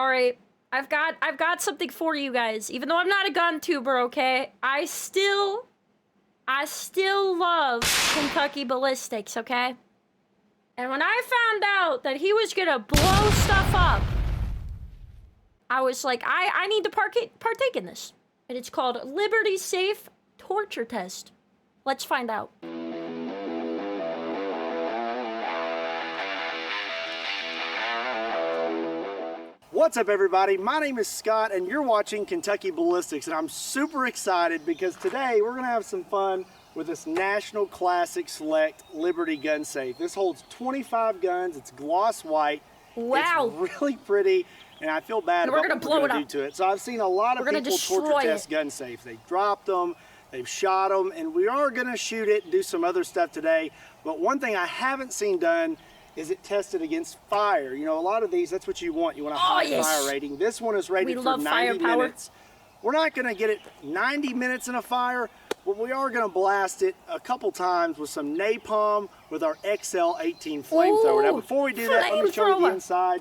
Alright, I've got something for you guys. Even though I'm not a gun tuber, okay? I still love Kentucky Ballistics, okay? And when I found out that he was gonna blow stuff up, I was like, I need to partake in this. And it's called Liberty Safe Torture Test. Let's find out. What's up, everybody? My name is Scott and you're watching Kentucky Ballistics, and I'm super excited because today we're gonna have some fun with this National Classic Select Liberty gun safe. This holds 25 guns. It's gloss white. Wow. It's really pretty, and I feel bad about what we're gonna do to it. So I've seen a lot of people torture test gun safes. They've dropped them, they've shot them, and we are gonna shoot it and do some other stuff today. But one thing I haven't seen done is it tested against fire. You know, a lot of these, that's what you want. You want a high fire rating. This one is rated for 90 minutes. We're not gonna get it 90 minutes in a fire, but we are gonna blast it a couple times with some napalm with our XL18 flamethrower. Now, before we do that, let me show you the inside.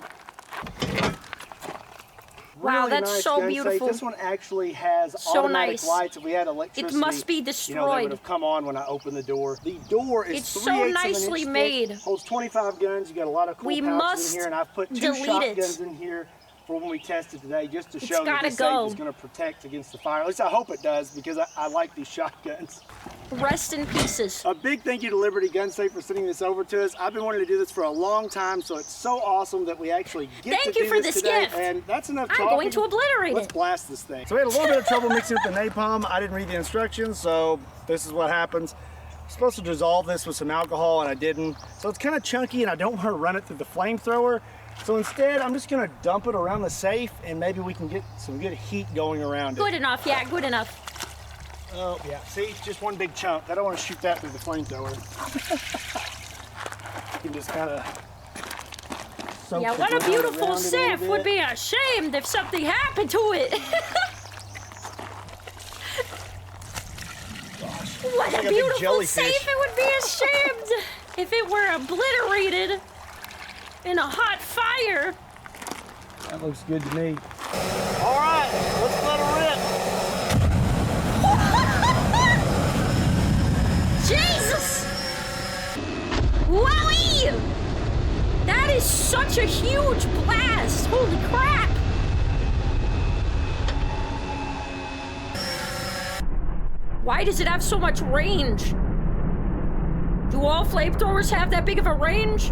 Wow, really that's nice so beautiful. This one actually has automatic lights. If we had electricity, it must be destroyed. You know, they would have come on when I opened the door. The door is it's so nicely made. Holds 25 guns. You got a lot of cool pouches in here, and I've put 2 shotguns in here for when we tested today, just to show that the safe is going to protect against the fire. At least I hope it does, because I like these shotguns. Rest in pieces. A big thank you to Liberty Gun Safe for sending this over to us. I've been wanting to do this for a long time, so it's so awesome that we actually get to do this today. Gift. And that's enough talking. I'm going to obliterate it. Let's blast this thing. So we had a little bit of trouble mixing with the napalm. I didn't read the instructions, so this is what happens. I'm supposed to dissolve this with some alcohol, and I didn't. So it's kind of chunky, and I don't want to run it through the flamethrower. So instead, I'm just gonna dump it around the safe, and maybe we can get some good heat going around it. Good enough, yeah, good enough. Oh, yeah, see, it's just one big chunk. I don't want to shoot that through the flamethrower. You can just kind of soak yeah, what a beautiful safe. Would be ashamed if something happened to it. What a beautiful safe. It would be ashamed if it were obliterated in a hot fire. That looks good to me. All right, let's let her rip. Jesus! Wowie! That is such a huge blast! Holy crap! Why does it have so much range? Do all flamethrowers have that big of a range?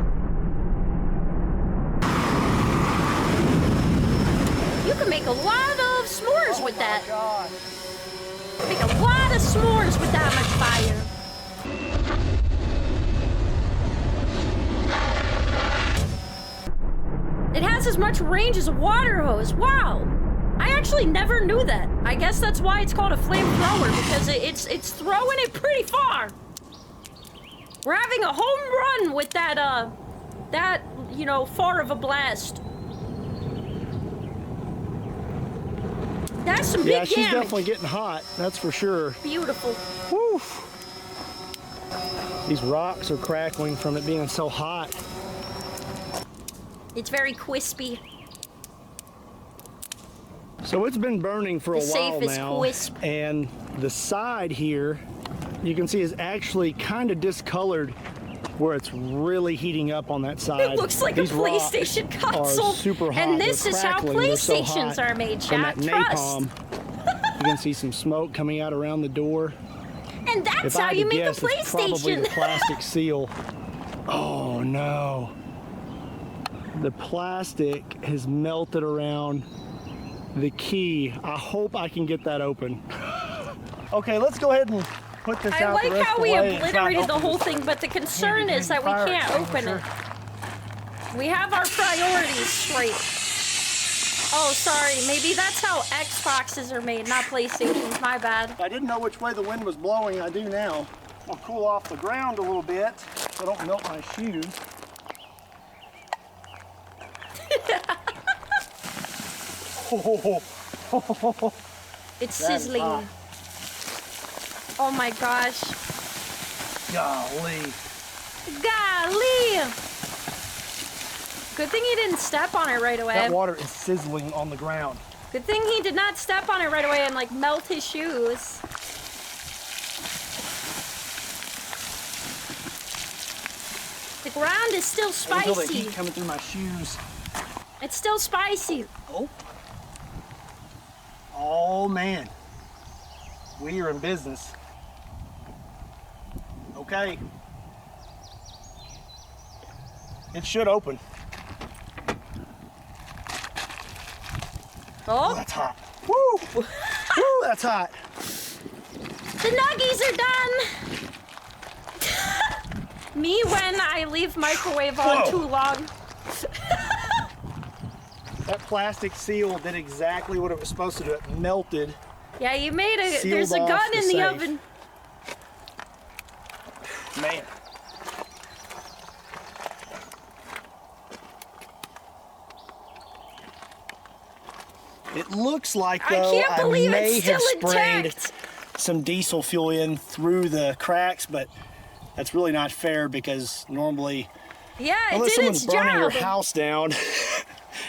You can make a lot of s'mores with that. God. Make a lot of s'mores with that much fire. It has as much range as a water hose. Wow. I actually never knew that. I guess that's why it's called a flamethrower, because it's throwing it pretty far. We're having a home run with that, you know, far of a blast. That's some big damage. Yeah, she's definitely getting hot, that's for sure. Beautiful. Woo! These rocks are crackling from it being so hot. It's very crispy. So it's been burning for a while now, and the side here, you can see, is actually kind of discolored where it's really heating up on that side. It looks like a PlayStation console. Are super hot. And this is how PlayStations are made, chat. Trust. You can see some smoke coming out around the door. And that's how you make a PlayStation. It's probably the plastic seal. Oh no. The plastic has melted around the key. I hope I can get that open. Okay, let's go ahead and put this out. I like how we obliterated the whole thing, but the concern is that we can't open it. We have our priorities straight. Oh, sorry. Maybe that's how Xboxes are made, not PlayStations. My bad. I didn't know which way the wind was blowing. I do now. I'll cool off the ground a little bit so I don't melt my shoes. It's sizzling. Oh my gosh. Golly. Golly! Good thing he didn't step on it right away. That water is sizzling on the ground. Good thing he did not step on it right away and like melt his shoes. The ground is still spicy. I feel the heat coming through my shoes. It's still spicy. Oh. Oh man. We are in business. Okay. It should open. Oh, that's hot. Woo! Woo, that's hot. The nuggies are done. Me when I leave microwave on too long. That plastic seal did exactly what it was supposed to do. It melted. Yeah, you made it. There's a gun in the oven. Man. It looks like, though, I may have sprayed some diesel fuel in through the cracks, but that's really not fair because normally, unless someone's burning your house down,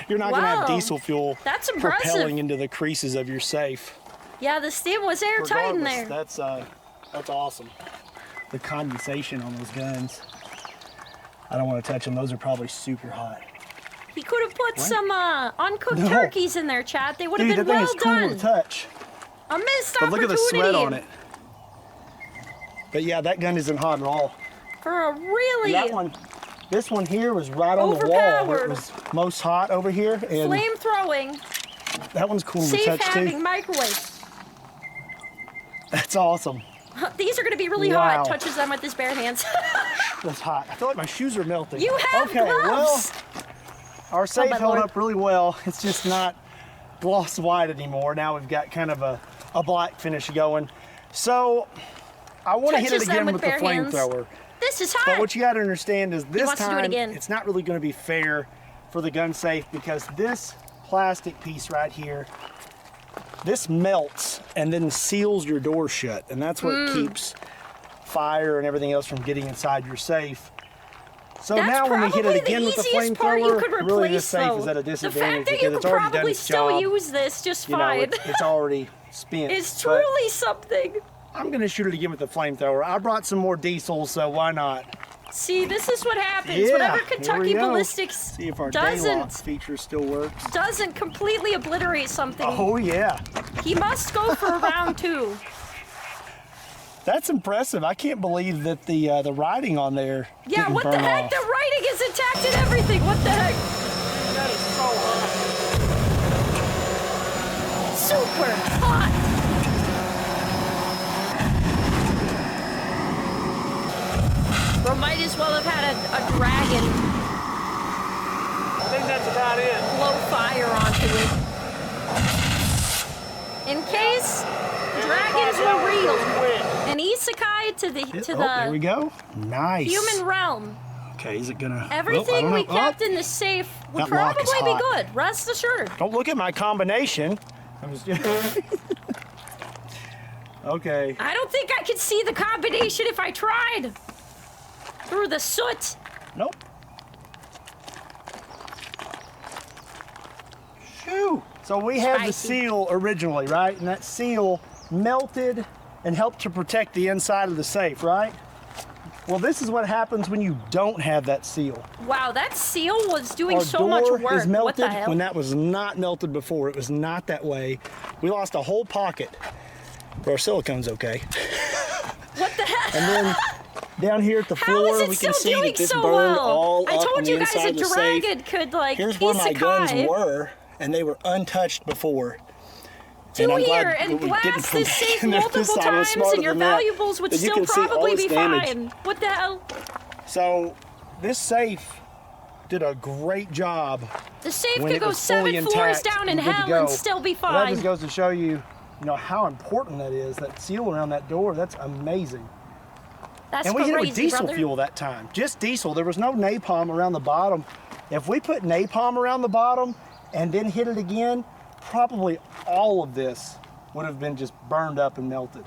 you're not going to have diesel fuel propelling into the creases of your safe. Yeah, the steam was airtight in there. That's awesome. The condensation on those guns, I don't want to touch them. Those are probably super hot. He could have put some uncooked turkeys in there, Chad. They would have been well done. That thing is cool to touch. A missed but opportunity. Look at the sweat on it. But yeah, that gun isn't hot at all. For a really... This one here was right on the wall where it was most hot over here. And flame throwing. That one's cool to touch too. Safe having microwave. That's awesome. These are going to be really hot. Touches them with his bare hands. That's hot. I feel like my shoes are melting. You have gloves. Well, our safe held up really well. It's just not gloss white anymore. Now we've got kind of a black finish going. So I want to hit it again with the flamethrower. This is hot. But what you got to understand is this time it's not really going to be fair for the gun safe because this plastic piece right here, this melts and then seals your door shut, and that's what keeps fire and everything else from getting inside your safe. So now when we hit it again with the flamethrower, really this safe is at a disadvantage because it's already done its job. The fact that you could probably still use this just fine. It's already spent. It's truly something. I'm going to shoot it again with the flamethrower. I brought some more diesel, so why not? See, this is what happens whenever Kentucky Ballistics See if our daylock feature still works. Doesn't completely obliterate something. Oh yeah. He must go for round 2. That's impressive. I can't believe that the writing on there. Yeah, what the heck? Off. The writing is intact and everything. What the heck? That is so hot. Super hot. Or might as well have had a dragon. I think that's about it. Blow fire onto it. In case dragons were real. An isekai to the there we go. Nice. Human realm. Okay, is it gonna? Everything we kept in the safe would probably be good. Rest assured. Don't look at my combination. I'm just. Okay. I don't think I could see the combination if I tried. Through the soot. Nope. Shoo. So we had the seal originally, right? And that seal melted and helped to protect the inside of the safe, right? Well, this is what happens when you don't have that seal. Wow, that seal was doing so much work. Is melted what the hell? When that was not melted before. It was not that way. We lost a whole pocket. But our silicone's okay. What the hell? And then down here at the floor, we can see that this burned all up on the inside of the safe. I told you guys a dragon could like Here's where my guns were, and they were untouched before. And I'm glad and blast this safe multiple times, and your valuables would still probably be fine. What the hell? So this safe did a great job. The safe could go 7 floors down in hell and still be fine. That just goes to show you, how important that is. That seal around that door, that's amazing. That's and we hit it with diesel fuel that time. Just diesel. There was no napalm around the bottom. If we put napalm around the bottom and then hit it again, probably all of this would have been just burned up and melted.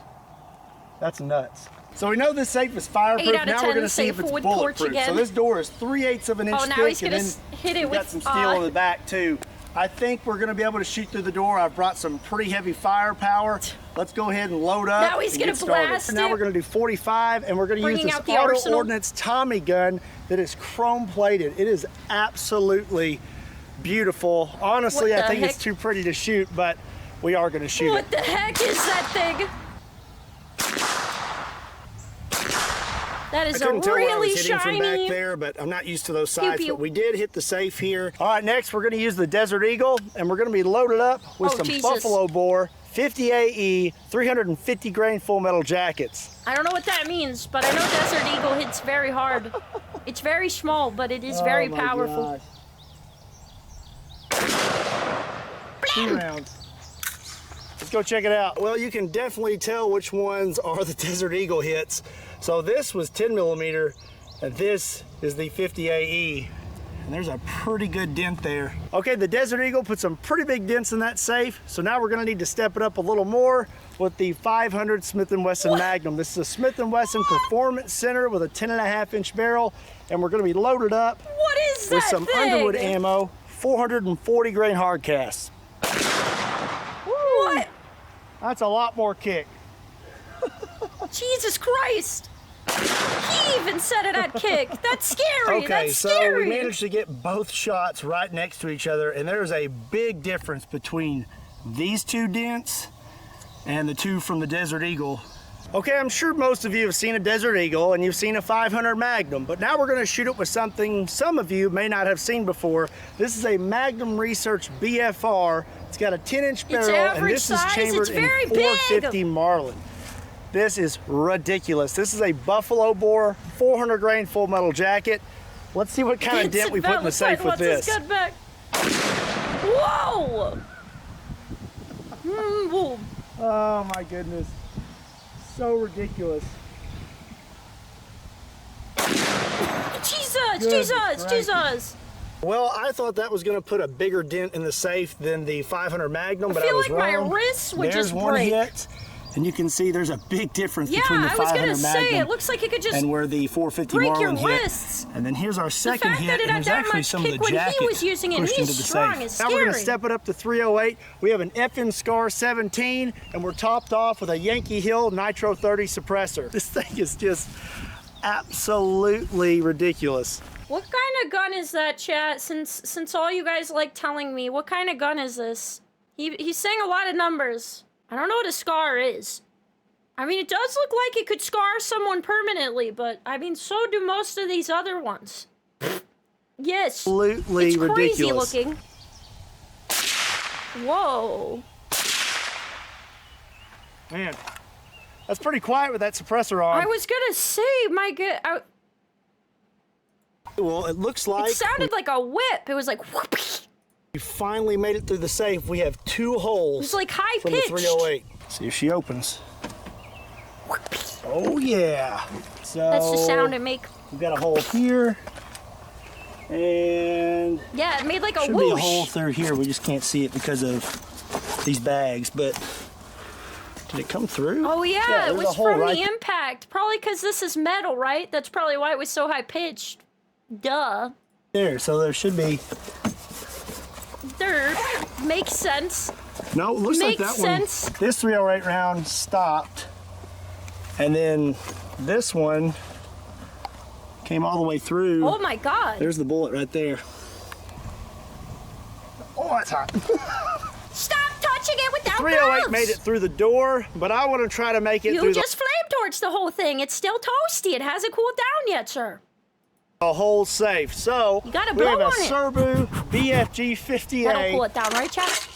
That's nuts. So we know this safe is fireproof. Now we're going to see if it's bulletproof. So this door is 3/8 of an inch thick. Now he's going to hit it with... got some steel in the back too. I think we're going to be able to shoot through the door. I've brought some pretty heavy firepower. Let's go ahead and load up. Now he's going to blast it. Now we're going to do 45, and we're going to use this auto ordnance Tommy gun that is chrome plated. It is absolutely beautiful. Honestly, I think it's too pretty to shoot, but we are going to shoot it. What the heck is that thing? That is a really shiny. From back there, but I'm not used to those sights. But we did hit the safe here. All right, next we're going to use the Desert Eagle, and we're going to be loaded up with some Buffalo Bore 50 AE 350 grain full metal jackets. I don't know what that means, but I know Desert Eagle hits very hard. It's very small, but it is very powerful. Gosh. 2 rounds. Let's go check it out. Well, you can definitely tell which ones are the Desert Eagle hits. So this was 10 millimeter, and this is the 50 AE. And there's a pretty good dent there. Okay, the Desert Eagle put some pretty big dents in that safe. So now we're gonna need to step it up a little more with the 500 Smith & Wesson Magnum. This is a Smith & Wesson Performance Center with a 10.5-inch barrel, and we're gonna be loaded up with some Underwood ammo, 440 grain hard cast. What? That's a lot more kick. Jesus Christ! He even said it had kick. That's scary. Okay, that's scary. So we managed to get both shots right next to each other, and there's a big difference between these 2 dents and the 2 from the Desert Eagle. Okay, I'm sure most of you have seen a Desert Eagle and you've seen a 500 Magnum, but now we're going to shoot it with something some of you may not have seen before. This is a Magnum Research BFR. It's got a 10-inch barrel, and this is chambered in 450 Marlin. This is ridiculous. This is a Buffalo Bore 400 grain full metal jacket. Let's see what kind of dent we put in the safe with this. Whoa! Oh my goodness. So ridiculous. Jesus! Well, I thought that was going to put a bigger dent in the safe than the 500 Magnum, but I was wrong. I feel like my wrists would just break. There's one hit, and you can see there's a big difference between the 500 Magnum it looks like it could just and where the 450 break Marlin your wrists. hit. And then here's our second hit, and there's actually some of the jacket pushed into the safe. Now we're going to step it up to 308. We have an FN Scar 17, and we're topped off with a Yankee Hill Nitro 30 suppressor. This thing is just absolutely ridiculous. What kind of gun is that, chat? Since all you guys like telling me, what kind of gun is this? He's saying a lot of numbers. I don't know what a scar is. I mean, it does look like it could scar someone permanently, but I mean, so do most of these other ones. Yes. Absolutely it's ridiculous. Crazy looking. Whoa. Man, that's pretty quiet with that suppressor on. I was gonna say, my God. Well, it looks like... It sounded like a whip. It was like... Whoopee. We finally made it through the safe. We have 2 holes. It's like high-pitched. From the 308. See if she opens. Whoopee. Oh, yeah. So that's the sound it makes. We've got a hole here. And... yeah, it made like a should whoosh. Should be a hole through here. We just can't see it because of these bags, but... did it come through? Oh, yeah it was from the impact. Probably because this is metal, right? That's probably why it was so high-pitched. Duh. There, so there should be. There. Makes sense. No, it looks like that one. This 308 round stopped. And then this one came all the way through. Oh my God. There's the bullet right there. Oh, that's hot. Stop touching it without 308 gloves. made it through the door, but I want to try to make it through You just flame torched the whole thing. It's still toasty. It hasn't cooled down yet, sir. A whole safe. So you gotta we blow have a on Serbu BFG 50A. That'll cool it down, right, chat?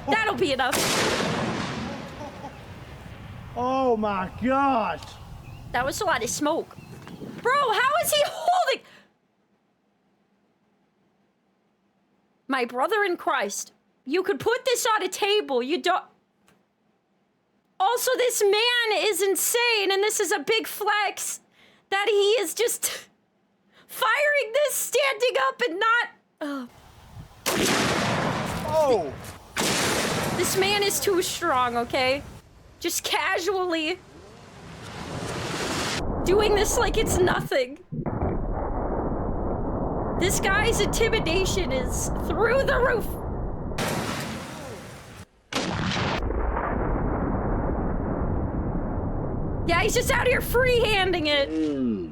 That'll be enough. Oh my gosh. That was a lot of smoke. Bro, how is he holding? My brother in Christ, you could put this on a table. You don't. Also, this man is insane, and this is a big flex that he is just firing this standing up and not. Oh. This man is too strong, okay? Just casually doing this like it's nothing. This guy's intimidation is through the roof. Yeah, he's just out here free-handing it.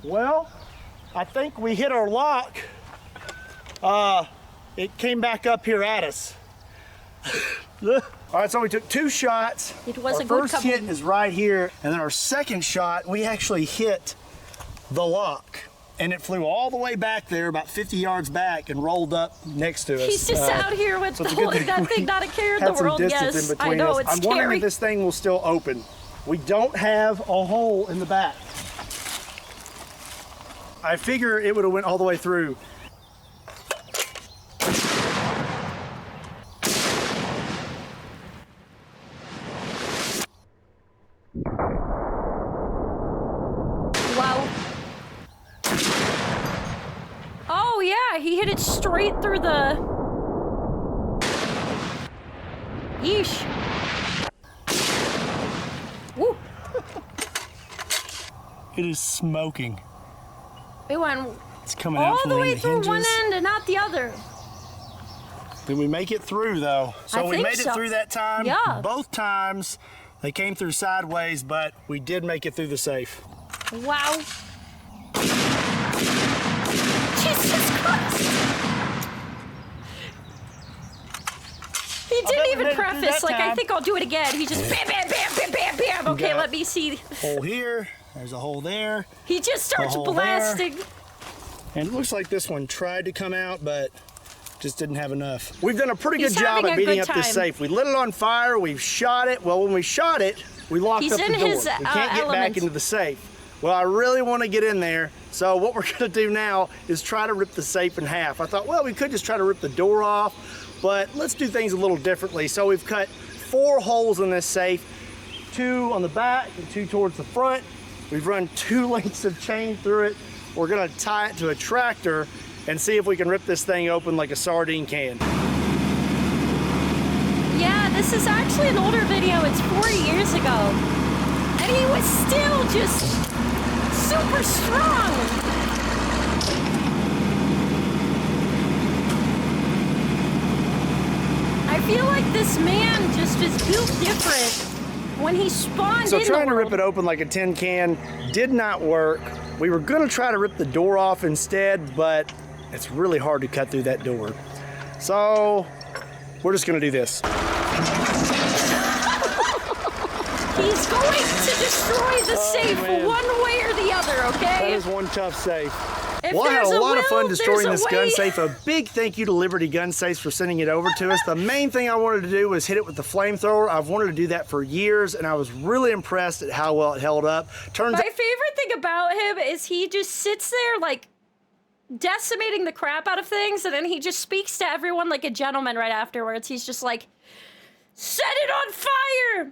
Well, I think we hit our lock. It came back up here at us. All right, so we took 2 shots. It was our a good first couple. hit is right here, and then our second shot, we actually hit the lock. And it flew all the way back there, about 50 yards back, and rolled up next to us. He's just out here with holding that thing, not a care in the world. Yes, I know, it's scary. I'm wondering if this thing will still open. We don't have a hole in the back. I figure it would have went all the way through. Wow. Oh yeah, he hit it straight through the... Yeesh. Woo. It is smoking. It went it's coming out all the way through one end and not the other. Did we make it through though? So we made it through that time. Yeah. Both times they came through sideways, but we did make it through the safe. Wow. Jesus Christ. He didn't even preface, like, I think I'll do it again. He just bam, bam, bam, bam, bam, bam. Okay, let me see. Hole here, there's a hole there. He just starts blasting. There. And it looks like this one tried to come out, but just didn't have enough. We've done a pretty good job at beating up this safe. We lit it on fire, we've shot it. Well, when we shot it, we locked up the door. We can't get back into the safe. Well, I really want to get in there, so what we're gonna do now is try to rip the safe in half. I thought, well, we could just try to rip the door off, but let's do things a little differently. So we've cut 4 holes in this safe, 2 on the back and 2 towards the front. We've run 2 lengths of chain through it. We're gonna tie it to a tractor and see if we can rip this thing open like a sardine can. Yeah, this is actually an older video. It's 4 years ago. And he was still just super strong. I feel like this man just is built different when he spawned in the world. So trying to rip it open like a tin can did not work. We were gonna try to rip the door off instead, but it's really hard to cut through that door. So we're just gonna do this. He's going to destroy the safe one way or the other, okay? That is one tough safe. Well, I had a lot of fun destroying this gun safe. A big thank you to Liberty Gun Safes for sending it over to us. The main thing I wanted to do was hit it with the flamethrower. I've wanted to do that for years, and I was really impressed at how well it held up. My favorite thing about him is he just sits there like decimating the crap out of things, and then he just speaks to everyone like a gentleman right afterwards. He's just like, set it on fire!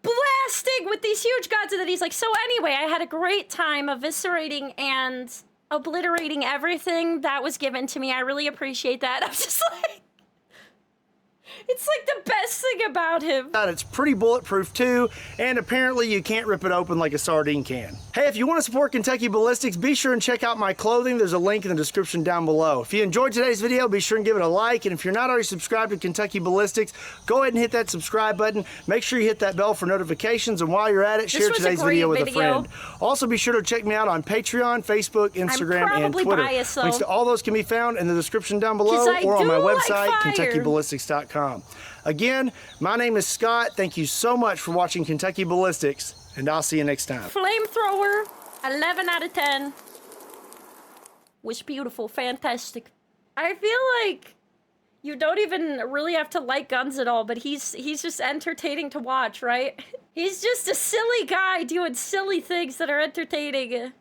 Blasting with these huge guns, and then he's like, so anyway, I had a great time eviscerating and obliterating everything that was given to me. I really appreciate that. I'm just like, it's like the best thing about him. It's pretty bulletproof too, and apparently you can't rip it open like a sardine can. Hey, if you want to support Kentucky Ballistics, be sure and check out my clothing. There's a link in the description down below. If you enjoyed today's video, be sure and give it a like, and if you're not already subscribed to Kentucky Ballistics, go ahead and hit that subscribe button. Make sure you hit that bell for notifications, and while you're at it, share today's video with a friend. Also, be sure to check me out on Patreon, Facebook, Instagram, and Twitter. Biased, links to all those can be found in the description down below or on my website, KentuckyBallistics.com. Again, my name is Scott. Thank you so much for watching Kentucky Ballistics, and I'll see you next time. Flamethrower, 11 out of 10. Was beautiful, fantastic. I feel like you don't even really have to like guns at all, but he's just entertaining to watch, right? He's just a silly guy doing silly things that are entertaining.